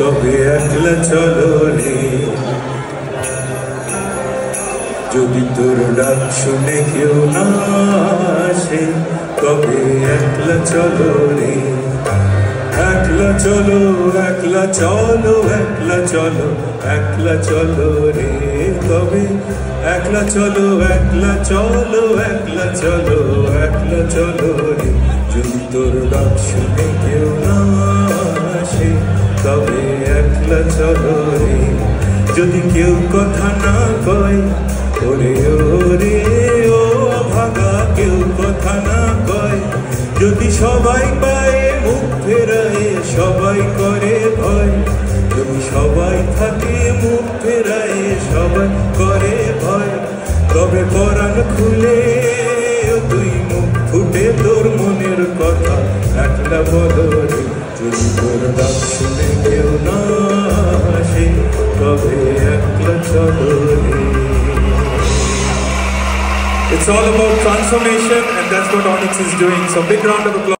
তবে একলা চলো রে। যদি তোর ডাক শুনে কেউ না আসে, তবে একলা চলো রে। একলা চলো, একলা চলো, একলা চলো, একলা চলো রে। তবে একলা চলো, একলা চলো, একলা চলো, একলা চলো রে। যদি তোর ডাক শুনে কেউ না আসে, তবে একলা চলো রে। যদি কেউ কথা না কয়, ওরে ওরে ও ভাগা, কেউ কথা না কয়। যদি সবাই পায় মুখ ফেরায়, সবাই করে ভয়। যদি সবাই থাকে মুখ ফেরায়, সবাই করে ভয়। তবে পরাণ খুলে তুই মুখ ফুটে তোর মনের কথা একলা বলো রে। যদি তোর ডাক শুনে কেউ না আসে, তবে একলা চলো রে। It's all about transformation, and that's what Onyx is doing. So big round of applause.